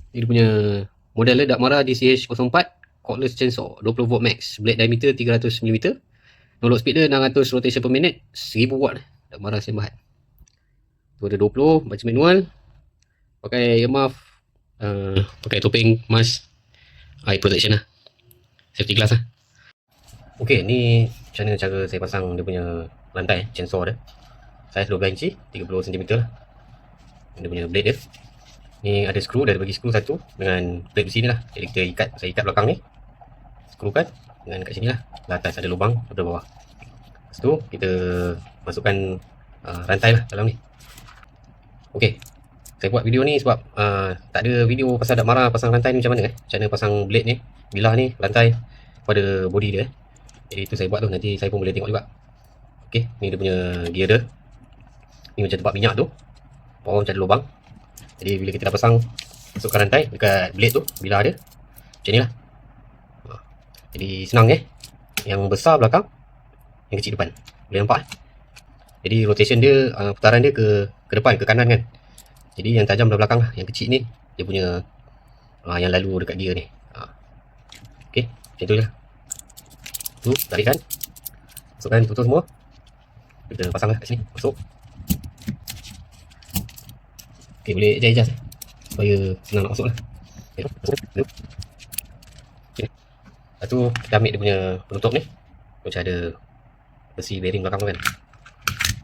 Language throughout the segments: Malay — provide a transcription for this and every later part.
Ini dia punya model dia Dakmara DCH04 cordless chainsaw 20 volt max, blade diameter 300 mm, download speed dia 600 rotation per minute, 1000 watt. Dakmara Sembahat. Tu ada 20, baca manual, pakai earmuff, pakai topeng, mask, eye protection lah, safety glass lah. Okey, ni macam mana cara saya pasang dia punya rantai chainsaw dia. Saiz 12 inci, 30 cm lah. Dia punya blade dia. Ni ada skru, dah bagi skru satu dengan plate besi ni lah. Jadi kita ikat, saya ikat belakang ni. Skrukan dengan kat sini lah. Di atas ada lubang, di bawah. Lepas tu kita masukkan rantai lah dalam ni. Okey. Saya buat video ni sebab tak ada video pasal Dakmara pasang rantai ni macam mana Macam mana pasang blade ni, bilah ni, rantai pada body dia Jadi itu saya buat tu, nanti saya pun boleh tengok juga. Okey, ni dia punya gear dia. Ni macam tempat minyak tu. Bawah macam ada lubang. Jadi bila kita dah pasang, masukkan rantai dekat blade tu, bilah dia. Macam ni lah. Jadi senang Yang besar belakang, yang kecil depan. Boleh nampak Jadi rotation dia, putaran dia ke depan, ke kanan kan. Jadi yang tajam belah belakang lah. Yang kecil ni dia punya yang lalu dekat gear ni. Okey, macam tu je lah. Tu tarikan, masukkan tutup semua. Kita pasang lah kat sini, masuk. Okey, boleh adjust supaya senang nak masuk lah. Okay, masuk. Okay. Lepas tu kita ambil dia punya penutup ni. Macam ada besi bearing belakang tu kan,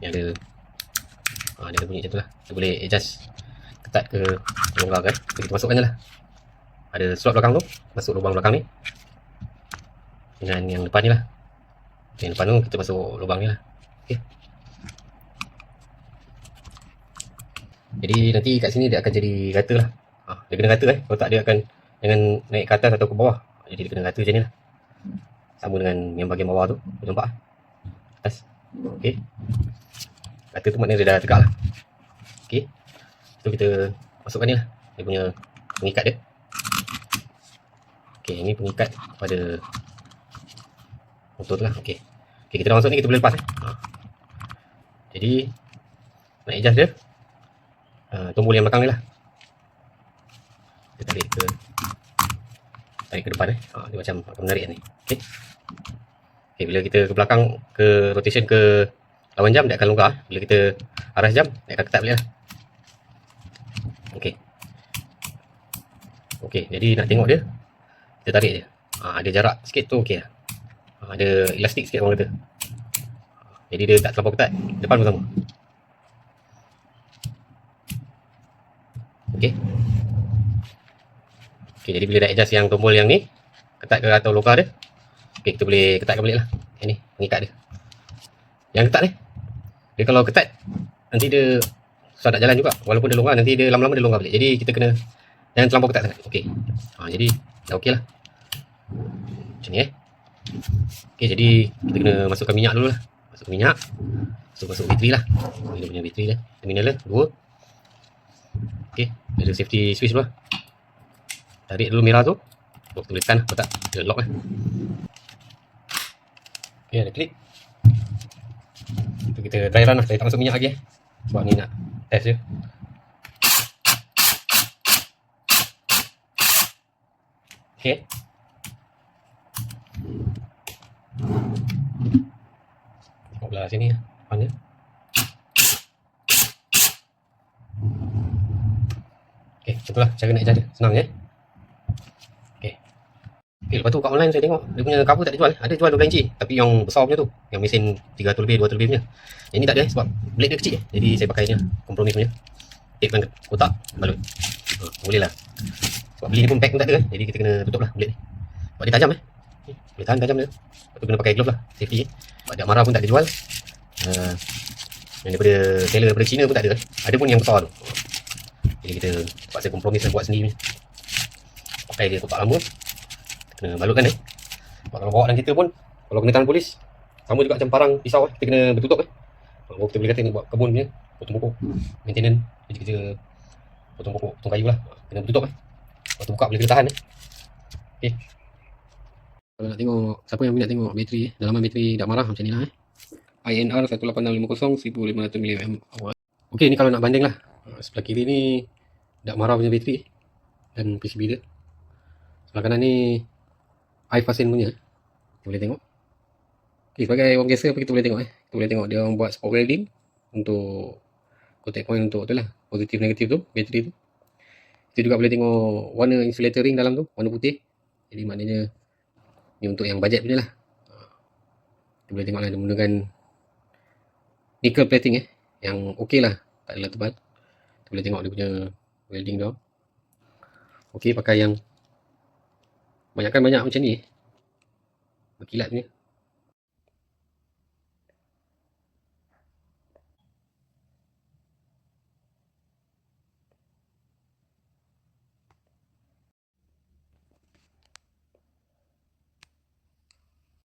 yang ada dia ada bunyi macam tu lah. Kita boleh adjust ketat ke longgar kan. Kita masukkan je lah. Ada slot belakang tu, masuk lubang belakang ni dengan yang depan ni lah. Yang depan tu kita masuk lubang ni lah. Okay. Jadi nanti kat sini dia akan jadi rata lah. Dia kena rata kalau tak dia akan jangan naik ke atas atau ke bawah. Jadi dia kena rata macam ni lah. Sama dengan yang bahagian bawah tu, boleh nampak atas. Okey. Rata tu maknanya dia dah tegak lah. Okey. So kita masukkan ni lah, dia punya pengikat dia. Okey, ini pengikat pada motor tu lah. Okey. Okey, kita dah masuk ni, kita boleh lepas Jadi nak adjust dia, tombol yang belakang ni lah. Kita tarik ke depan dia macam menarik ni. Okey. Okey, bila kita ke belakang, ke rotation ke lawan jam, dia akan longgar. Bila kita arah jam, dia akan ketat balik lah. Okey. Okey, jadi nak tengok dia, kita tarik je. Ada jarak sikit tu okey lah. Ada elastik sikit orang kata. Jadi dia tak terlampau ketat. Depan pun sama. Okey. Okey, jadi bila dah adjust yang tombol yang ni, ketat ke atau longgar dia, okey, kita boleh ketatkan balik lah. Yang ni, pengikat dia. Yang ketat ni, dia kalau ketat, nanti dia susah nak jalan juga. Walaupun dia longgar, nanti dia lama-lama dia longgar balik. Jadi kita kena, jangan terlampau ketat sangat. Okey. Jadi dah okey lah. Macam ni Okey, jadi kita kena masukkan minyak dulu lah. Masuk minyak. Masuk bateri lah. Ini dia punya bateri dia. Terminal dia, 2. Okey, ada safety switch dulu lah. Tarik dulu merah tu. Kita boleh tekan lah, kalau tak, dia lock lah. Okey, ada klik. Itu kita dry run lah, saya tak masuk minyak lagi sebab ni nak test je. Okey. Tengok belah sini lah, depan dia. Okey, macam tu lah cara nak adjust dia, senang je. Okay, lepas tu kat online saya tengok dia punya cover tak dijual. Ada jual 12 inci, tapi yang besar punya tu, yang mesin 300 lebih, 200 lebih punya. Yang ni tak ada sebab blade dia kecil jadi saya pakai ni lah, kompromis punya. Tapekan kotak, balut. Boleh lah. Sebab beli ni pun pack pun tak ada jadi kita kena tutup lah blade ni. Sebab dia tajam boleh tahan tajam dia. Lepas tu kena pakai glove lah, safety Sebab Dakmara pun tak ada jual. Yang daripada seller daripada China pun tak ada Ada pun yang besar tu. Jadi kita terpaksa kompromis lah buat sendiri punya. Pakai dia kotak lama, kena balutkan kalau bawa dalam kereta pun, kalau kena tangan polis sama juga macam parang pisau kita kena bertutup kalau kita boleh kata ni buat kebun punya, potong pokok, maintenance, kerja-kerja potong pokok, potong kayu lah, kena bertutup waktu buka boleh kena tahan okey. Kalau nak tengok, siapa yang nak tengok bateri dalaman bateri Dakmara macam ni lah INR 18650 1500 mAh. Okey, ni kalau nak banding lah, sebelah kiri ni Dakmara punya bateri, dan PCB dia. Sebelah kanan ni eye fasten punya. Kita boleh tengok. Okay, sebagai orang biasa apa kita boleh tengok kita boleh tengok dia orang buat spot welding untuk contact point untuk tu lah, positif negatif tu, bateri tu. Kita juga boleh tengok warna insulator ring dalam tu, warna putih. Jadi maknanya ni untuk yang budget punya lah. Kita boleh tengok lah dia menggunakan nickel plating yang okey lah, tak adalah tebal. Kita boleh tengok dia punya welding dia. Okey, pakai yang banyak macam ni berkilat punya.